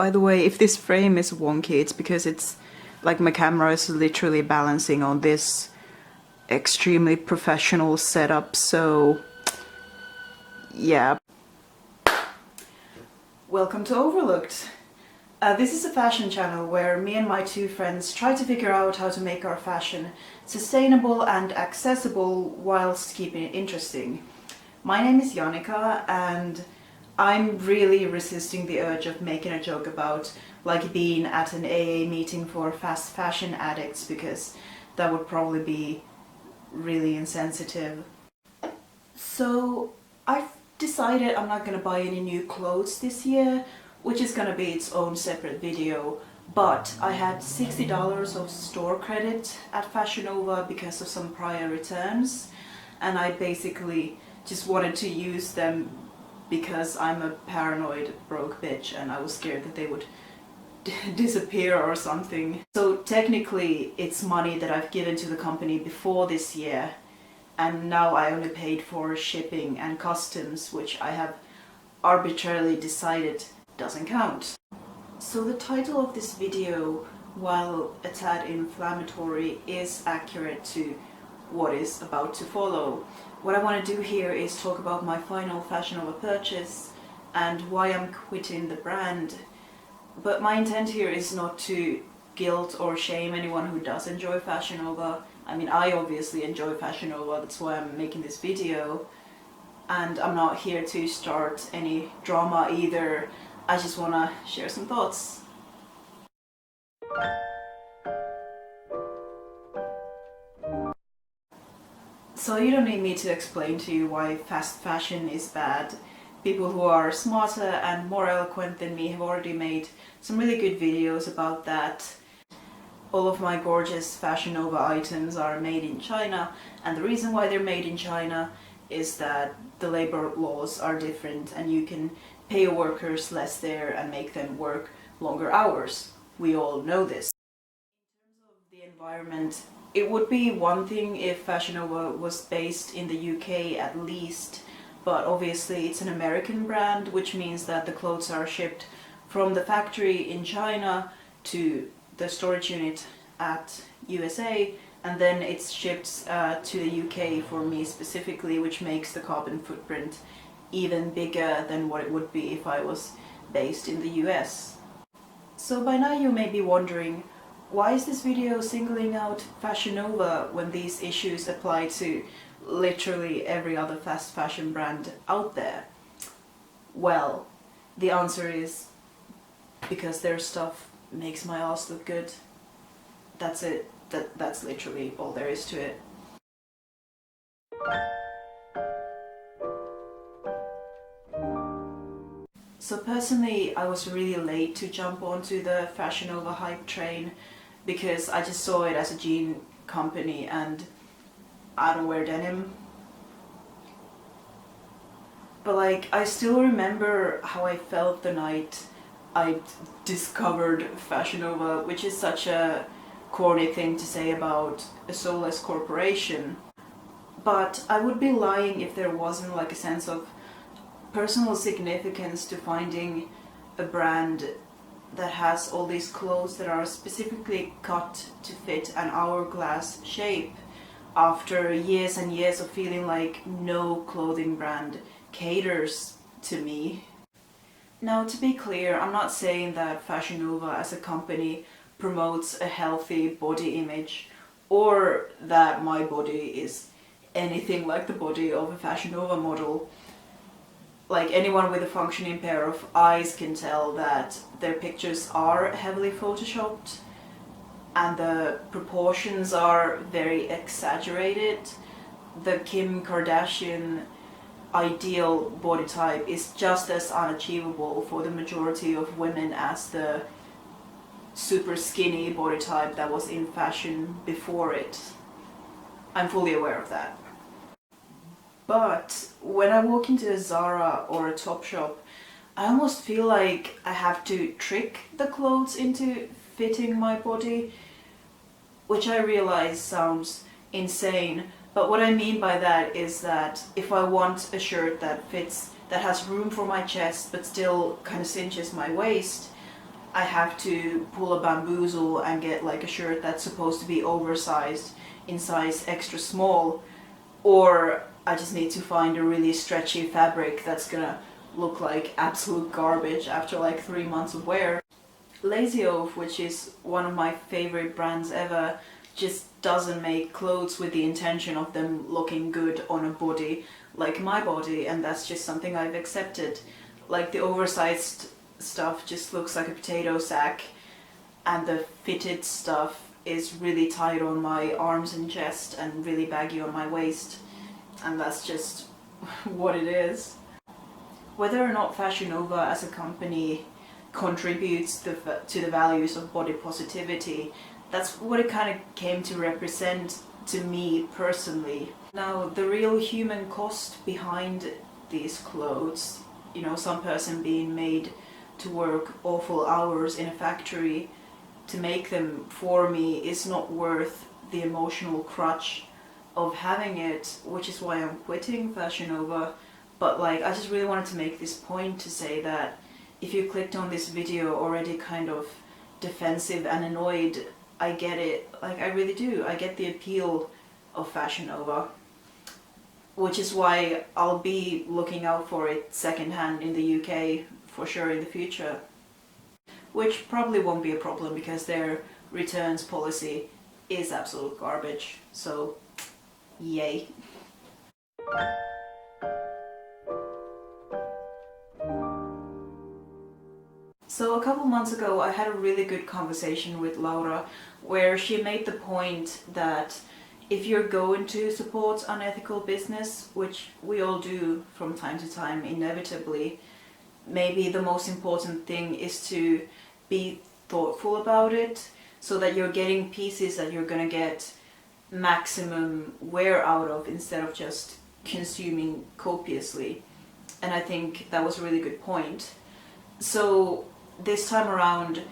By the way, if this frame is wonky, it's because it's like my camera is literally balancing on this extremely professional setup, so yeah. Welcome to Overlooked. This is a fashion channel where me and my two friends try to figure out how to make our fashion sustainable and accessible whilst keeping it interesting. My name is Janika and I'm really resisting the urge of making a joke about like being at an AA meeting for fast fashion addicts, because that would probably be really insensitive. So I've decided I'm not gonna buy any new clothes this year, which is gonna be its own separate video, but I had $60 of store credit at Fashion Nova because of some prior returns, and I basically just wanted to use them because I'm a paranoid broke bitch and I was scared that they would disappear or something. So technically it's money that I've given to the company before this year, and now I only paid for shipping and customs, which I have arbitrarily decided doesn't count. So the title of this video, while a tad inflammatory, is accurate to what is about to follow. What I want to do here is talk about my final Fashion Nova purchase and why I'm quitting the brand. But my intent here is not to guilt or shame anyone who does enjoy Fashion Nova. I mean, I obviously enjoy Fashion Nova, that's why I'm making this video. And I'm not here to start any drama either. I just want to share some thoughts. So you don't need me to explain to you why fast fashion is bad. People who are smarter and more eloquent than me have already made some really good videos about that. All of my gorgeous Fashion Nova items are made in China, and the reason why they're made in China is that the labor laws are different and you can pay your workers less there and make them work longer hours. We all know this. In terms of the environment, it would be one thing if Fashion Nova was based in the UK at least, but obviously it's an American brand, which means that the clothes are shipped from the factory in China to the storage unit at USA, and then it's shipped to the UK for me specifically, which makes the carbon footprint even bigger than what it would be if I was based in the US. So by now you may be wondering, why is this video singling out Fashion Nova when these issues apply to literally every other fast fashion brand out there? Well, the answer is because their stuff makes my ass look good. That's it. That's literally all there is to it. So personally, I was really late to jump onto the Fashion Nova hype train because I just saw it as a jean company and I don't wear denim. But like, I still remember how I felt the night I discovered Fashion Nova, which is such a corny thing to say about a soulless corporation. But I would be lying if there wasn't like a sense of personal significance to finding a brand that has all these clothes that are specifically cut to fit an hourglass shape, after years and years of feeling like no clothing brand caters to me. Now, to be clear, I'm not saying that Fashion Nova as a company promotes a healthy body image, or that my body is anything like the body of a Fashion Nova model. Like, anyone with a functioning pair of eyes can tell that their pictures are heavily photoshopped and the proportions are very exaggerated. The Kim Kardashian ideal body type is just as unachievable for the majority of women as the super skinny body type that was in fashion before it. I'm fully aware of that. But when I walk into a Zara or a Topshop, I almost feel like I have to trick the clothes into fitting my body, which I realize sounds insane, but what I mean by that is that if I want a shirt that fits, that has room for my chest but still kind of cinches my waist, I have to pull a bamboozle and get like a shirt that's supposed to be oversized in size extra small, or I just need to find a really stretchy fabric that's gonna look like absolute garbage after like 3 months of wear. Lazy Oaf, which is one of my favorite brands ever, just doesn't make clothes with the intention of them looking good on a body like my body, and that's just something I've accepted. Like the oversized stuff just looks like a potato sack, and the fitted stuff is really tight on my arms and chest and really baggy on my waist, and that's just what it is. Whether or not Fashion Nova as a company contributes to the values of body positivity, that's what it kind of came to represent to me personally. Now, the real human cost behind these clothes, some person being made to work awful hours in a factory to make them for me, is not worth the emotional crutch of having it, which is why I'm quitting Fashion Nova. But like, I just really wanted to make this point to say that if you clicked on this video already kind of defensive and annoyed, I get it. Like, I really do. I get the appeal of Fashion Nova, which is why I'll be looking out for it secondhand in the UK for sure in the future. Which probably won't be a problem because their returns policy is absolute garbage. So, yay. So a couple months ago I had a really good conversation with Laura where she made the point that if you're going to support unethical business, which we all do from time to time inevitably, maybe the most important thing is to be thoughtful about it so that you're getting pieces that you're going to get maximum wear out of instead of just consuming copiously. And I think that was a really good point. So this time around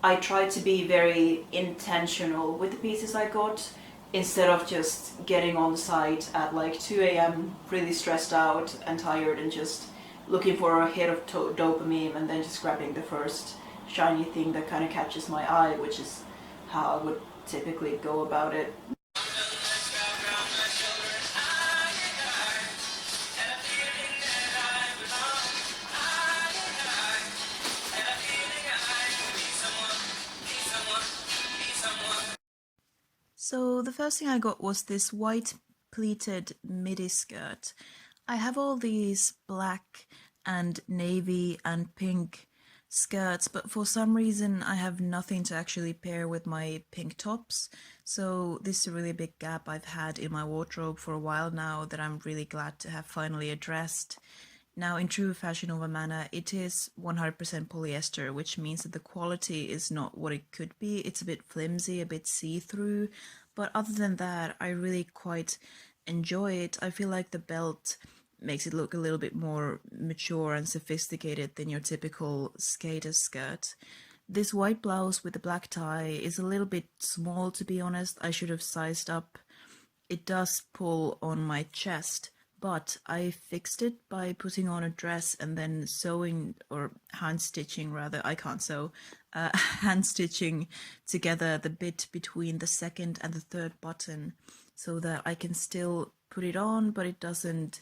I tried to be very intentional with the pieces I got instead of just getting on site at like 2 a.m. really stressed out and tired and just looking for a hit of dopamine and then just grabbing the first shiny thing that kind of catches my eye, which is how I would typically go about it. So the first thing I got was this white pleated midi skirt. I have all these black and navy and pink skirts, but for some reason I have nothing to actually pair with my pink tops. So this is a really big gap I've had in my wardrobe for a while now that I'm really glad to have finally addressed. Now, in true Fashion Nova manner, it is 100% polyester, which means that the quality is not what it could be. It's a bit flimsy, a bit see-through, but other than that, I really quite enjoy it. I feel like the belt makes it look a little bit more mature and sophisticated than your typical skater skirt. This white blouse with the black tie is a little bit small, to be honest. I should have sized up. It does pull on my chest, but I fixed it by putting on a dress and then sewing, or hand stitching rather, I can't sew, hand stitching together the bit between the second and the third button so that I can still put it on, but it doesn't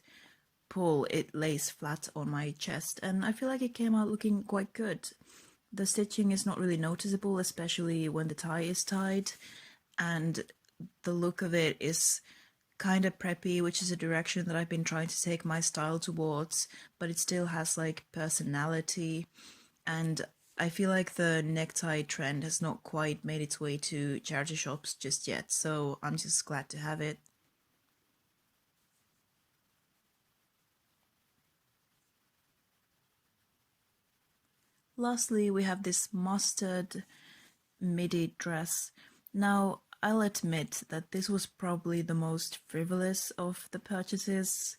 pull, it lays flat on my chest, and I feel like it came out looking quite good. The stitching is not really noticeable, especially when the tie is tied, and the look of it is kind of preppy, which is a direction that I've been trying to take my style towards, but it still has like personality, and I feel like the necktie trend has not quite made its way to charity shops just yet, so I'm just glad to have it. Lastly, we have this mustard midi dress. Now, I'll admit that this was probably the most frivolous of the purchases.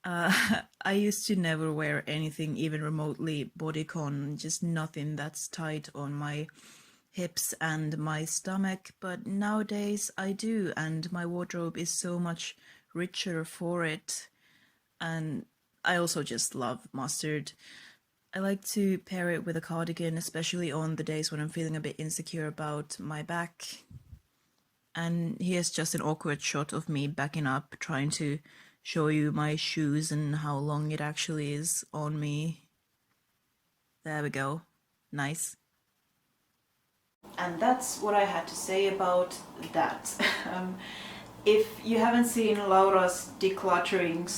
I used to never wear anything even remotely bodycon, just nothing that's tight on my hips and my stomach, but nowadays I do, and my wardrobe is so much richer for it. And I also just love mustard. I like to pair it with a cardigan, especially on the days when I'm feeling a bit insecure about my back. And here's just an awkward shot of me backing up, trying to show you my shoes and how long it actually is on me. There we go. Nice. And that's what I had to say about that. If you haven't seen Laura's decluttering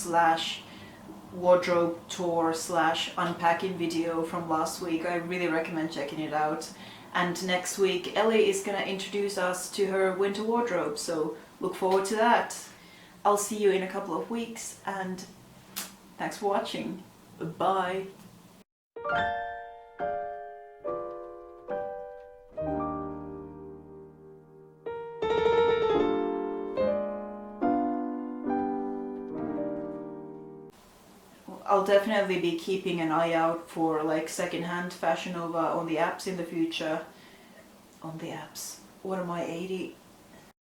/ wardrobe tour / unpacking video from last week, I really recommend checking it out. And next week Ellie is gonna introduce us to her winter wardrobe, so look forward to that. I'll see you in a couple of weeks, and thanks for watching. Bye. I'll definitely be keeping an eye out for like secondhand Fashion Nova on the apps in the future. On the apps. What am I, 80?